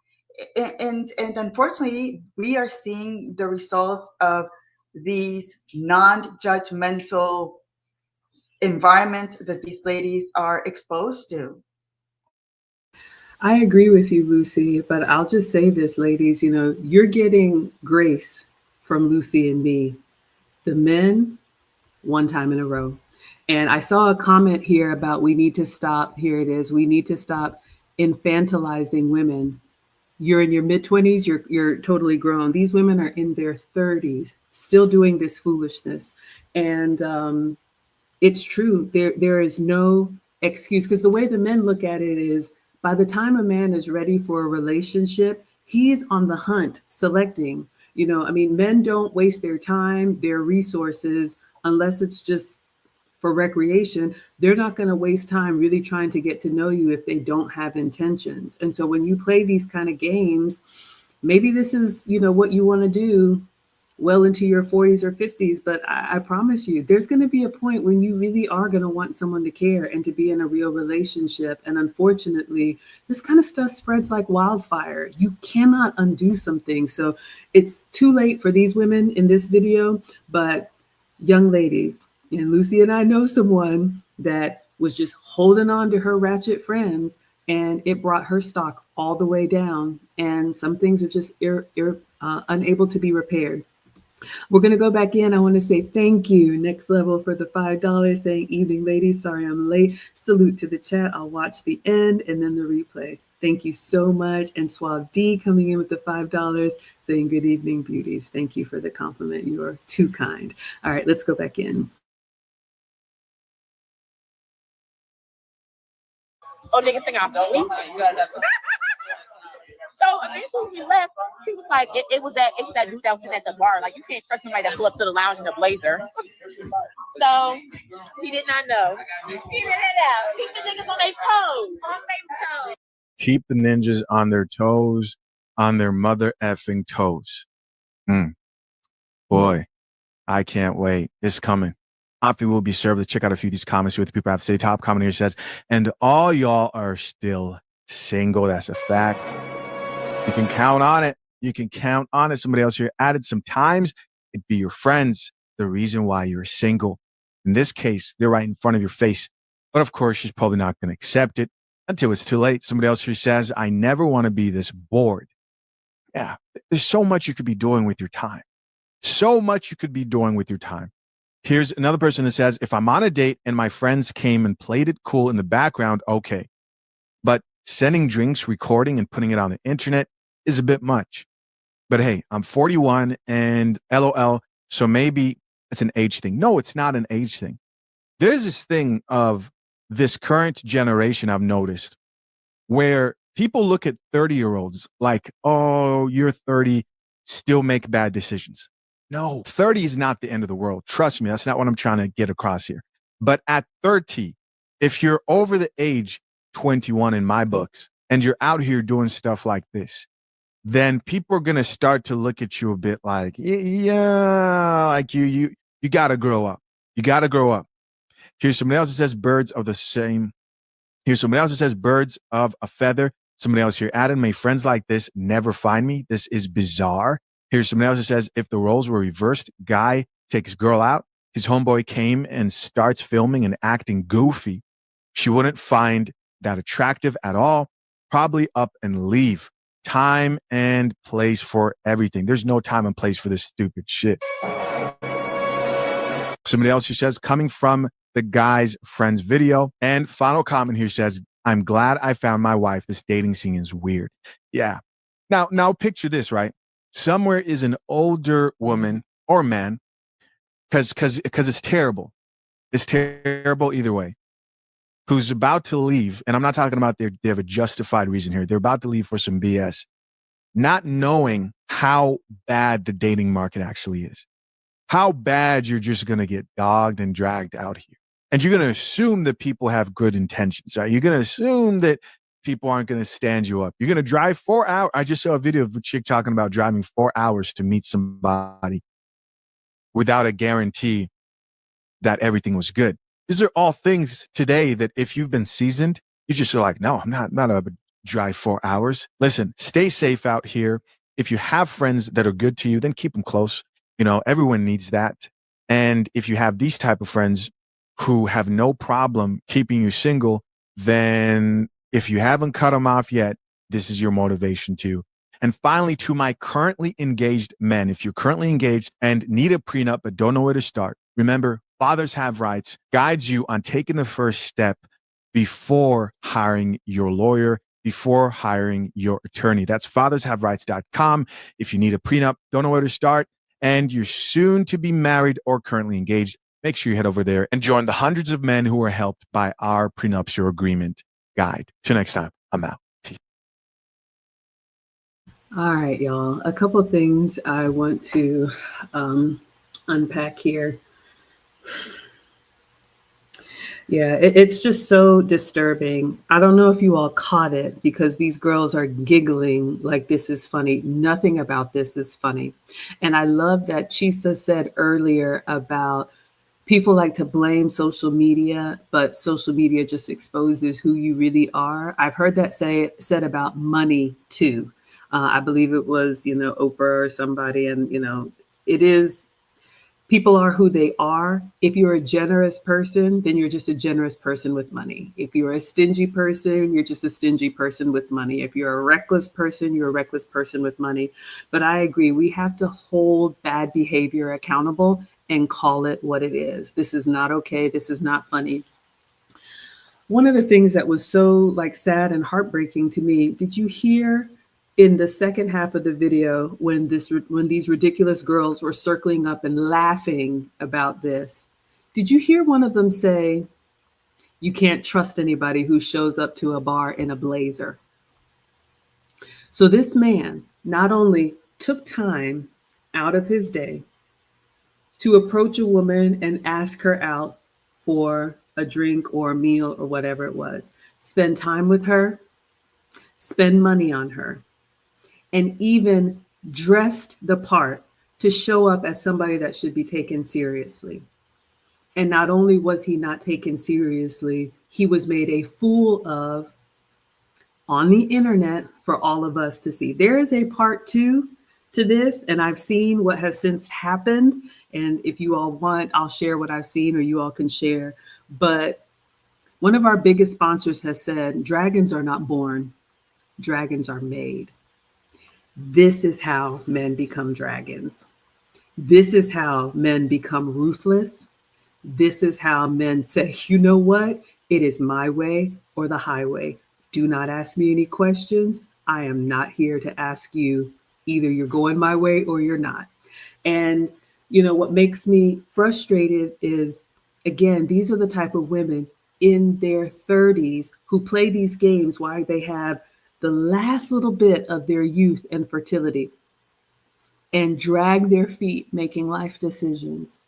unfortunately, we are seeing the result of these non-judgmental environment that these ladies are exposed to. I agree with you, Lucy, but I'll just say this, ladies, you're getting grace from Lucy and me. The men, one time in a row. And I saw a comment here about we need to stop. Here it is. We need to stop infantilizing women. You're in your mid-20s, you're totally grown. These women are in their 30s, still doing this foolishness. And it's true. There is no excuse, because the way the men look at it is, by the time a man is ready for a relationship, he is on the hunt, selecting. Men don't waste their time, their resources, unless it's just for recreation. They're not going to waste time really trying to get to know you if they don't have intentions. And so when you play these kind of games, maybe this is, what you want to do well into your 40s or 50s. But I promise you, there's going to be a point when you really are going to want someone to care and to be in a real relationship. And unfortunately, this kind of stuff spreads like wildfire. You cannot undo something. So it's too late for these women in this video. But young ladies, and Lucy and I know someone that was just holding on to her ratchet friends, and it brought her stock all the way down. And some things are just unable to be repaired. We're going to go back in. I want to say thank you, Next Level, for the $5, saying, evening, ladies. Sorry I'm late. Salute to the chat. I'll watch the end and then the replay. Thank you so much. And Suave D coming in with the $5, saying, good evening, beauties. Thank you for the compliment. You are too kind. All right, let's go back in. Oh, niggas think I'm sleep. So eventually we left. He was like, it was that dude that was sitting at the bar. Like, you can't trust somebody that pull up to the lounge in a blazer. So he did not know. He didn't know. Keep the niggas on their toes. On their toes. Keep the ninjas on their toes, on their mother effing toes. Boy, I can't wait. It's coming. Coffee will be served. Let's check out a few of these comments here. What the people have to say. Top comment here says, and all y'all are still single. That's a fact. You can count on it. You can count on it. Somebody else here added sometimes it'd be your friends the reason why you're single. In this case, they're right in front of your face. But of course, she's probably not going to accept it until it's too late. Somebody else here says, I never want to be this bored. Yeah, there's so much you could be doing with your time. So much you could be doing with your time. Here's another person that says, if I'm on a date and my friends came and played it cool in the background, okay. But sending drinks, recording, and putting it on the internet is a bit much. But hey, I'm 41 and LOL, so maybe it's an age thing. No, it's not an age thing. There's this thing of this current generation I've noticed where people look at 30-year-olds like, oh, you're 30, still make bad decisions. No, 30 is not the end of the world. Trust me, that's not what I'm trying to get across here. But at 30, if you're over the age 21 in my books, and you're out here doing stuff like this, then people are going to start to look at you a bit like, yeah, like you got to grow up. You got to grow up. Here's somebody else that says birds of the same. Here's somebody else that says birds of a feather. Somebody else here added, may friends like this never find me. This is bizarre. Here's somebody else that says, if the roles were reversed, guy takes girl out, his homeboy came and starts filming and acting goofy, she wouldn't find that attractive at all, probably up and leave. Time and place for everything. There's no time and place for this stupid shit. Somebody else who says, coming from the guy's friend's video. And final comment here says, I'm glad I found my wife. This dating scene is weird. Yeah. Now picture this, right? Somewhere is an older woman or man, because it's terrible. It's terrible either way. Who's about to leave, and I'm not talking about they have a justified reason here. They're about to leave for some BS, not knowing how bad the dating market actually is. How bad you're just going to get dogged and dragged out here. And you're going to assume that people have good intentions, right? You're going to assume that people aren't going to stand you up. You're going to drive 4 hours. I just saw a video of a chick talking about driving 4 hours to meet somebody without a guarantee that everything was good. These are all things today that if you've been seasoned, you just are like, no, I'm not about to drive 4 hours. Listen, stay safe out here. If you have friends that are good to you, then keep them close. You know, everyone needs that. And if you have these type of friends who have no problem keeping you single, then if you haven't cut them off yet, this is your motivation too. And finally, to my currently engaged men, if you're currently engaged and need a prenup but don't know where to start, remember, Fathers Have Rights guides you on taking the first step before hiring your lawyer, before hiring your attorney. That's fathershaverights.com. If you need a prenup, don't know where to start, and you're soon to be married or currently engaged, make sure you head over there and join the hundreds of men who are helped by our prenuptial agreement guide. Till next time, I'm out. All right, y'all. A couple of things I want to unpack here. Yeah, it's just so disturbing. I don't know if you all caught it because these girls are giggling like this is funny. Nothing about this is funny. And I love that Chisa said earlier about people like to blame social media, but social media just exposes who you really are. I've heard that said about money too. I believe it was, Oprah or somebody, and, it is, people are who they are. If you're a generous person, then you're just a generous person with money. If you're a stingy person, you're just a stingy person with money. If you're a reckless person, you're a reckless person with money. But I agree, we have to hold bad behavior accountable and call it what it is. This is not okay. This is not funny. One of the things that was so sad and heartbreaking to me, did you hear in the second half of the video when these ridiculous girls were circling up and laughing about this? Did you hear one of them say, you can't trust anybody who shows up to a bar in a blazer? So this man not only took time out of his day to approach a woman and ask her out for a drink or a meal or whatever it was, spend time with her, spend money on her, and even dressed the part to show up as somebody that should be taken seriously. And not only was he not taken seriously, he was made a fool of on the internet for all of us to see. There is a part two to this, and I've seen what has since happened. And if you all want, I'll share what I've seen, or you all can share. But one of our biggest sponsors has said, dragons are not born, dragons are made. This is how men become dragons. This is how men become ruthless. This is how men say, you know what? It is my way or the highway. Do not ask me any questions. I am not here to ask you. Either you're going my way or you're not. And, you know, what makes me frustrated is, again, these are the type of women in their 30s who play these games while they have the last little bit of their youth and fertility and drag their feet making life decisions.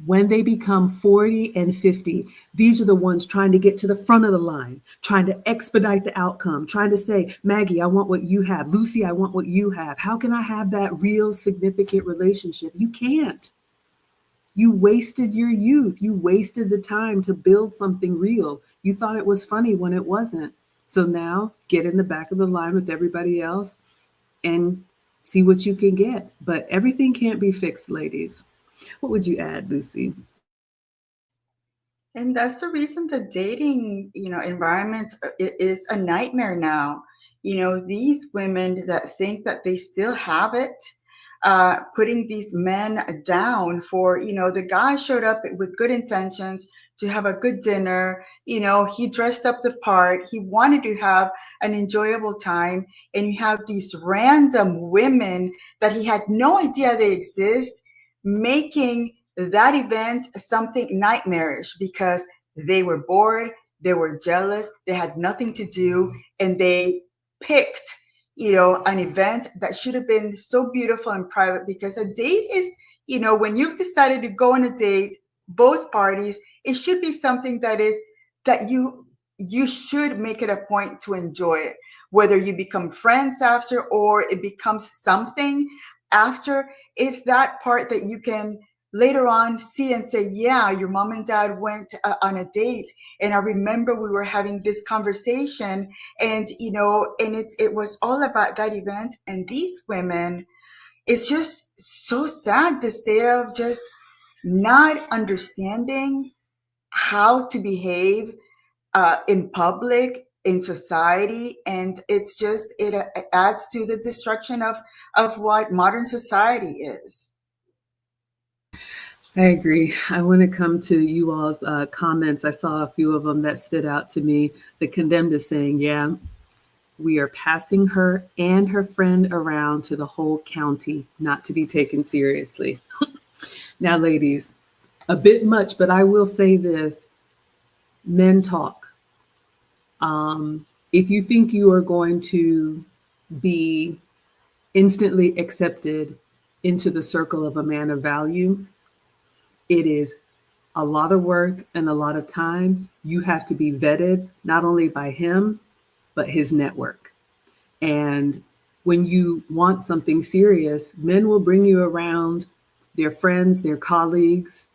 When they become 40 and 50, these are the ones trying to get to the front of the line, trying to expedite the outcome, trying to say, Maggie, I want what you have. Lucy, I want what you have. How can I have that real significant relationship? You can't. You wasted your youth. You wasted the time to build something real. You thought it was funny when it wasn't. So now get in the back of the line with everybody else and see what you can get. But everything can't be fixed, ladies. What would you add, Lucy? And that's the reason the dating, environment is a nightmare now. These women that think that they still have it, putting these men down for, the guy showed up with good intentions to have a good dinner. He dressed up the part. He wanted to have an enjoyable time. And you have these random women that he had no idea they exist, making that event something nightmarish because they were bored, they were jealous, they had nothing to do, and they picked, an event that should have been so beautiful and private. Because a date is, when you've decided to go on a date, both parties, it should be something that you should make it a point to enjoy it, whether you become friends after or it becomes something after. It's that part that you can later on see and say, yeah, your mom and dad went on a date, and I remember we were having this conversation, and it was all about that event. And these women, it's just so sad, the state of just not understanding how to behave in public, in society. And it's just, it adds to the destruction of what modern society is. I agree. I want to come to you all's comments. I saw a few of them that stood out to me. The Condemned is saying, yeah, we are passing her and her friend around to the whole county, not to be taken seriously. Now, ladies, a bit much, but I will say this. Men talk. If you think you are going to be instantly accepted into the circle of a man of value, it is a lot of work and a lot of time. You have to be vetted not only by him, but his network. And when you want something serious, men will bring you around their friends, their colleagues.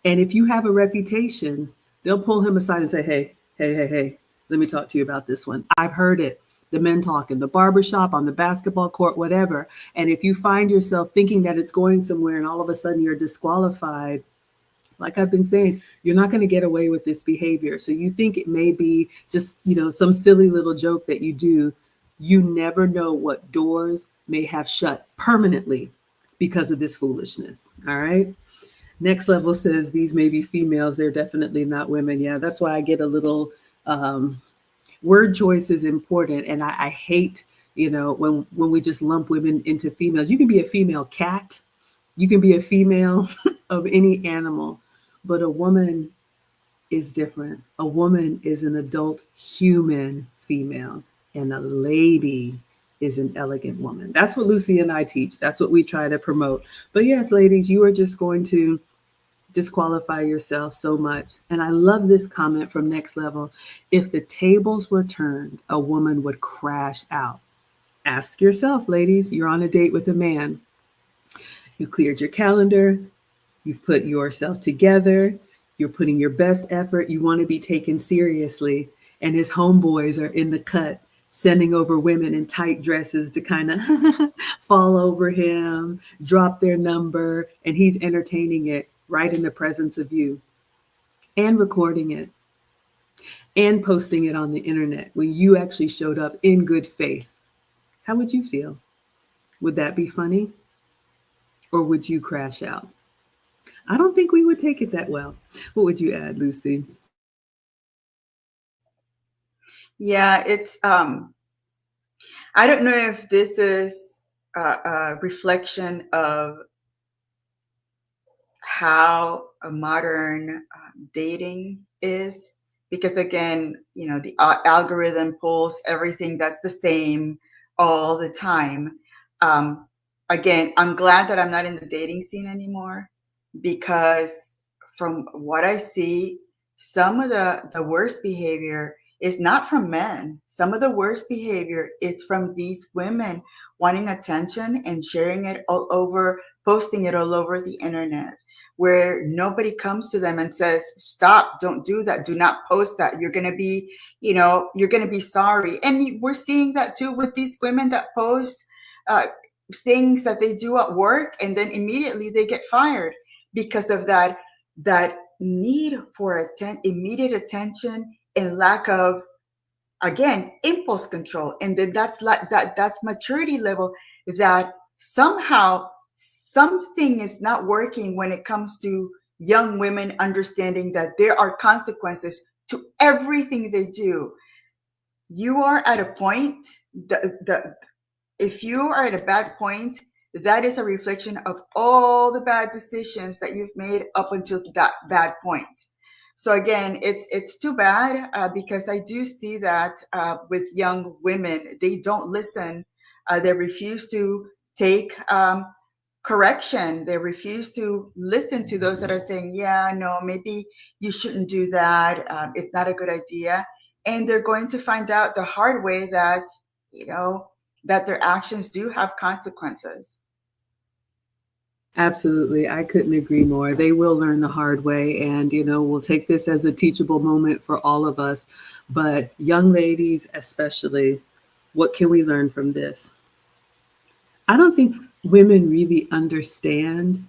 And if you have a reputation, they'll pull him aside and say, hey, let me talk to you about this one. I've heard it. The men talk in the barbershop, on the basketball court, whatever. And if you find yourself thinking that it's going somewhere and all of a sudden you're disqualified, like I've been saying, you're not going to get away with this behavior. So you think it may be just, some silly little joke that you do. You never know what doors may have shut permanently because of this foolishness. All right. Next Level says these may be females. They're definitely not women. Yeah, that's why I get a little word choice is important. And I hate, when we just lump women into females. You can be a female cat. You can be a female of any animal. But a woman is different. A woman is an adult human female, and a lady is an elegant woman. That's what Lucy and I teach. That's what we try to promote. But yes, ladies, you are just going to disqualify yourself so much. And I love this comment from Next Level. If the tables were turned, a woman would crash out. Ask yourself, ladies, you're on a date with a man. You cleared your calendar. You've put yourself together. You're putting your best effort. You want to be taken seriously. And his homeboys are in the cut, sending over women in tight dresses to kind of fall over him, drop their number, and he's entertaining it right in the presence of you and recording it and posting it on the internet when you actually showed up in good faith. How would you feel? Would that be funny? Or would you crash out? I don't think we would take it that well. What would you add, Lucy? Yeah, it's I don't know if this is a reflection of how a modern dating is, because again, the algorithm pulls everything that's the same all the time. um, Again, I'm glad that I'm not in the dating scene anymore, because from what I see, some of the worst behavior is not from men. Some of the worst behavior is from these women wanting attention and sharing it all over, posting it all over the internet, where nobody comes to them and says, stop, don't do that, do not post that, you're going to be, you're going to be sorry. And we're seeing that too with these women that post uh, things that they do at work, and then immediately they get fired because of that need for immediate attention, and lack of, again, impulse control. And then that's maturity level, that somehow something is not working when it comes to young women understanding that there are consequences to everything they do. You are at a point, if you are at a bad point, that is a reflection of all the bad decisions that you've made up until that bad point. So again, it's too bad, because I do see that with young women, they don't listen. They refuse to take correction. They refuse to listen to those that are saying, yeah, no, maybe you shouldn't do that. It's not a good idea. And they're going to find out the hard way that, that their actions do have consequences. Absolutely. I couldn't agree more. They will learn the hard way. And, we'll take this as a teachable moment for all of us. But young ladies, especially, what can we learn from this? I don't think women really understand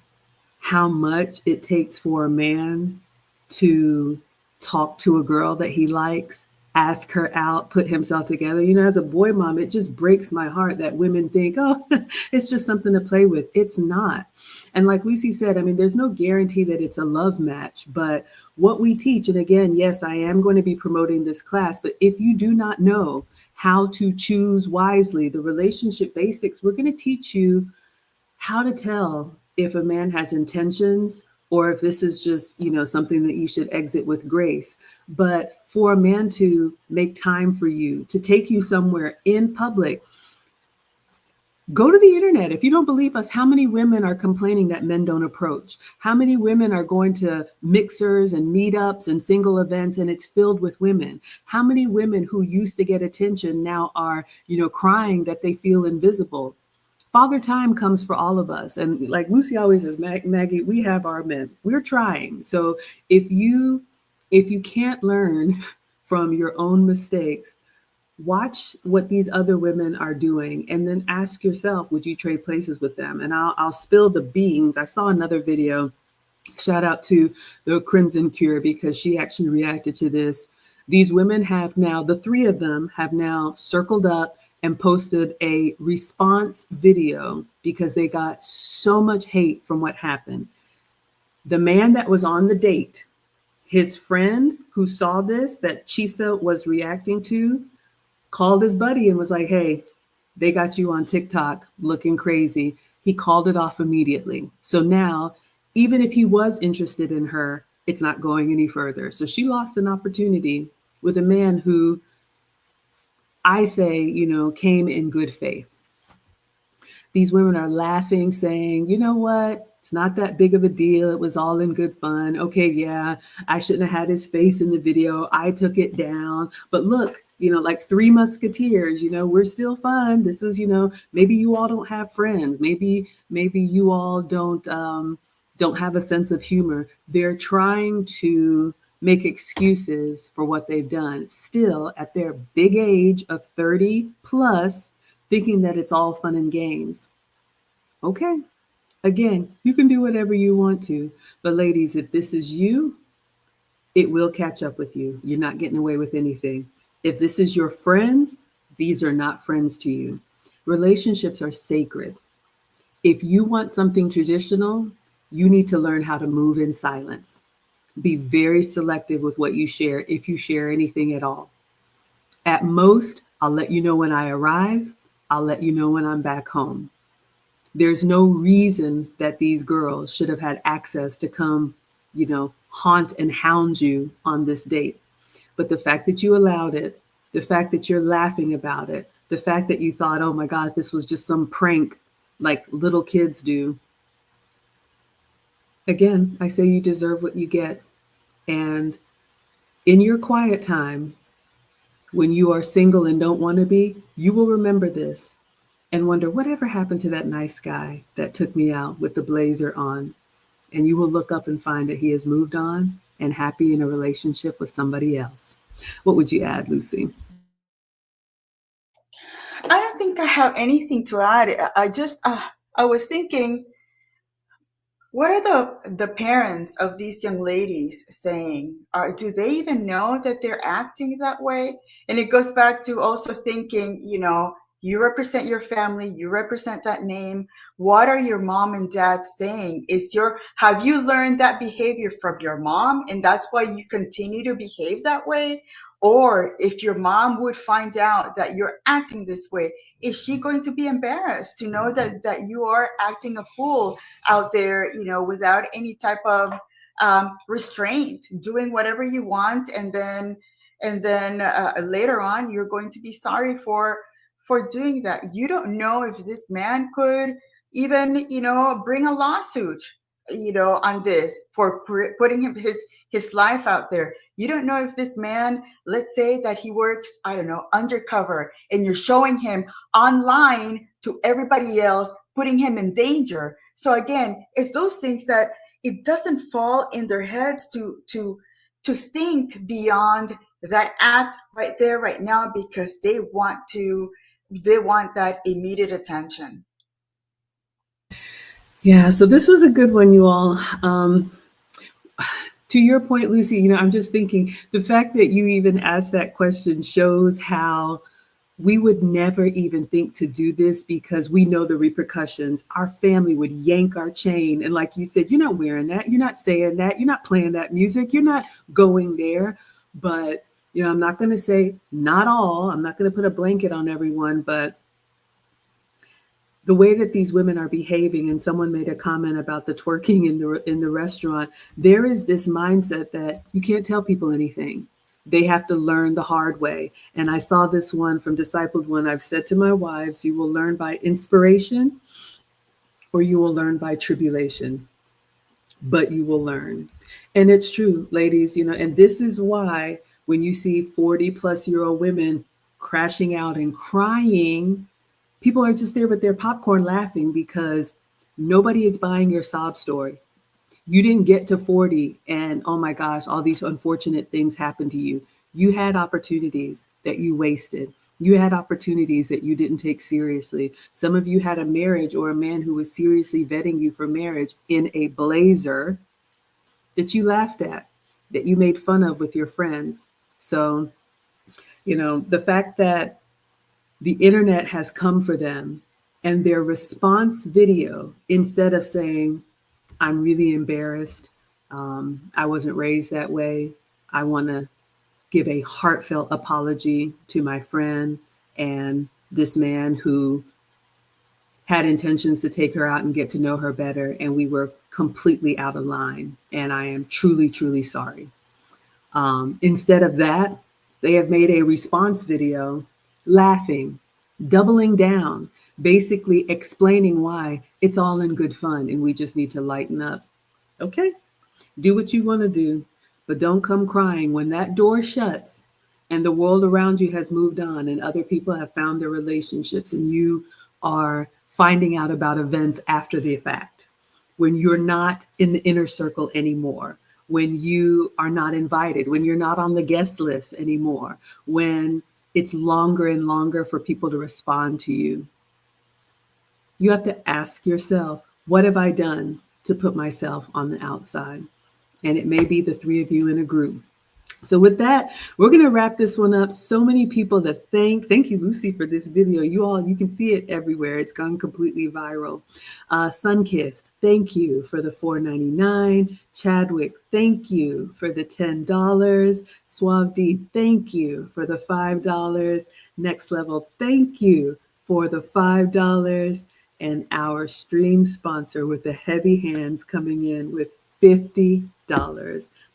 how much it takes for a man to talk to a girl that he likes, ask her out, put himself together. As a boy mom, it just breaks my heart that women think, oh, it's just something to play with. It's not. And like Lucy said, I mean, there's no guarantee that it's a love match, but what we teach, and again, yes, I am going to be promoting this class, but if you do not know how to choose wisely, the relationship basics, we're going to teach you how to tell if a man has intentions or if this is just, something that you should exit with grace. But for a man to make time for you, to take you somewhere in public, go to the internet. If you don't believe us, how many women are complaining that men don't approach? How many women are going to mixers and meetups and single events and it's filled with women? How many women who used to get attention now are, crying that they feel invisible? Father time comes for all of us. And like Lucy always says, Maggie, we have our men. We're trying. So if you can't learn from your own mistakes, watch what these other women are doing and then ask yourself, would you trade places with them? And I'll spill the beans. I saw another video. Shout out to the Crimson Cure because she actually reacted to this. These women have now, the three of them have now circled up and posted a response video because they got so much hate from what happened. The man that was on the date, his friend who saw this, that Chisa was reacting to, called his buddy and was like, hey, they got you on TikTok looking crazy. He called it off immediately. So now, even if he was interested in her, it's not going any further. So she lost an opportunity with a man who I say, came in good faith. These women are laughing, saying, you know what? It's not that big of a deal. It was all in good fun. Okay, yeah, I shouldn't have had his face in the video. I took it down. But look, like Three Musketeers, we're still fun. This is, maybe you all don't have friends. Maybe you all don't have a sense of humor. They're trying to make excuses for what they've done. Still, at their big age of 30 plus, thinking that it's all fun and games. Okay. Again, you can do whatever you want to. But ladies, if this is you, it will catch up with you. You're not getting away with anything. If this is your friends, these are not friends to you. Relationships are sacred. If you want something traditional, you need to learn how to move in silence. Be very selective with what you share, if you share anything at all. At most, I'll let you know when I arrive. I'll let you know when I'm back home. There's no reason that these girls should have had access to come, haunt and hound you on this date. But the fact that you allowed it, the fact that you're laughing about it, the fact that you thought, oh my God, this was just some prank like little kids do. Again, I say you deserve what you get. And in your quiet time, when you are single and don't want to be, you will remember this and wonder whatever happened to that nice guy that took me out with the blazer on. And you will look up and find that he has moved on and happy in a relationship with somebody else. What would you add, Lucy? I don't think I have anything to add. I was thinking, what are the parents of these young ladies saying? Do they even know that they're acting that way? And it goes back to also thinking, you represent your family, you represent that name. What are your mom and dad saying? Have you learned that behavior from your mom and that's why you continue to behave that way? Or if your mom would find out that you're acting this way, is she going to be embarrassed to know that you are acting a fool out there, without any type of restraint, doing whatever you want, and then later on you're going to be sorry for doing that. You don't know if this man could even bring a lawsuit on this for putting his life out there. You don't know if this man, let's say that he works, I don't know, undercover, and you're showing him online to everybody else, putting him in danger. So again, it's those things that it doesn't fall in their heads to think beyond that act right there, right now, because they want that immediate attention. Yeah, so this was a good one, you all. To your point, Lucy, I'm just thinking the fact that you even asked that question shows how we would never even think to do this because we know the repercussions. Our family would yank our chain. And like you said, you're not wearing that. You're not saying that. You're not playing that music. You're not going there. But, I'm not going to say not all. I'm not going to put a blanket on everyone. But the way that these women are behaving, and someone made a comment about the twerking in the restaurant, there is this mindset that you can't tell people anything. They have to learn the hard way. And I saw this one from Discipled One. I've said to my wives, you will learn by inspiration or you will learn by tribulation, but you will learn. And it's true, ladies, and this is why when you see 40-plus-year-old women crashing out and crying, people are just there with their popcorn laughing because nobody is buying your sob story. You didn't get to 40 and, oh my gosh, all these unfortunate things happened to you. You had opportunities that you wasted. You had opportunities that you didn't take seriously. Some of you had a marriage or a man who was seriously vetting you for marriage in a blazer that you laughed at, that you made fun of with your friends. So, the fact that the internet has come for them and their response video, instead of saying, I'm really embarrassed. I wasn't raised that way. I want to give a heartfelt apology to my friend and this man who had intentions to take her out and get to know her better. And we were completely out of line. And I am truly, truly sorry. Instead of that, they have made a response video laughing, doubling down, basically explaining why it's all in good fun and we just need to lighten up. Okay, do what you want to do, but don't come crying when that door shuts and the world around you has moved on and other people have found their relationships and you are finding out about events after the fact. When you're not in the inner circle anymore, when you are not invited, when you're not on the guest list anymore, when it's longer and longer for people to respond to you. You have to ask yourself, what have I done to put myself on the outside? And it may be the three of you in a group. So with that, we're going to wrap this one up. So many people to thank you, Lucy, for this video. You can see it everywhere. It's gone completely viral. Sunkissed, thank you for the $4.99. Chadwick, thank you for the $10. Suave D, thank you for the $5. Next Level, thank you for the $5. And our stream sponsor with the heavy hands coming in with $50.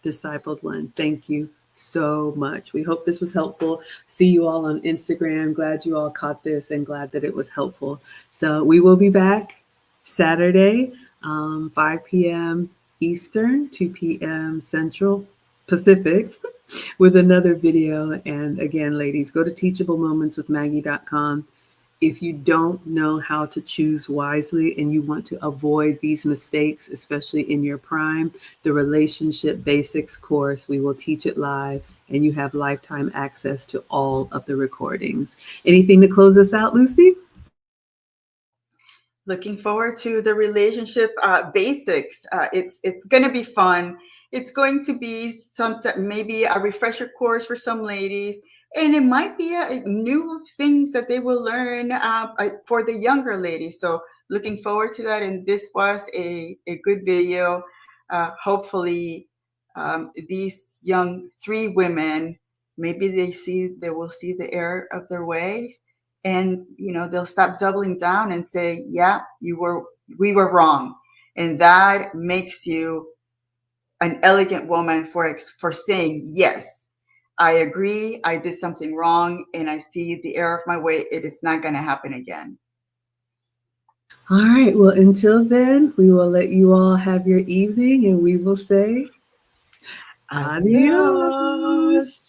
Discipled One, thank you so much. We hope this was helpful. See you all on Instagram. Glad you all caught this and glad that it was helpful. So we will be back Saturday, 5 p.m. Eastern, 2 p.m. Central Pacific with another video. And again, ladies, go to teachablemomentswithmaggie.com. If you don't know how to choose wisely and you want to avoid these mistakes, especially in your prime, the Relationship Basics course, we will teach it live and you have lifetime access to all of the recordings. Anything to close us out, Lucy? Looking forward to the relationship basics. It's going to be fun. It's going to be maybe a refresher course for some ladies, and it might be new things that they will learn for the younger ladies. So looking forward to that. And this was a good video. Hopefully, these young three women, maybe they will see the error of their ways. And they'll stop doubling down and say, yeah, we were wrong. And that makes you an elegant woman for saying, yes, I agree, I did something wrong and I see the error of my way. It is not going to happen again. All right, well, until then, we will let you all have your evening and we will say adios.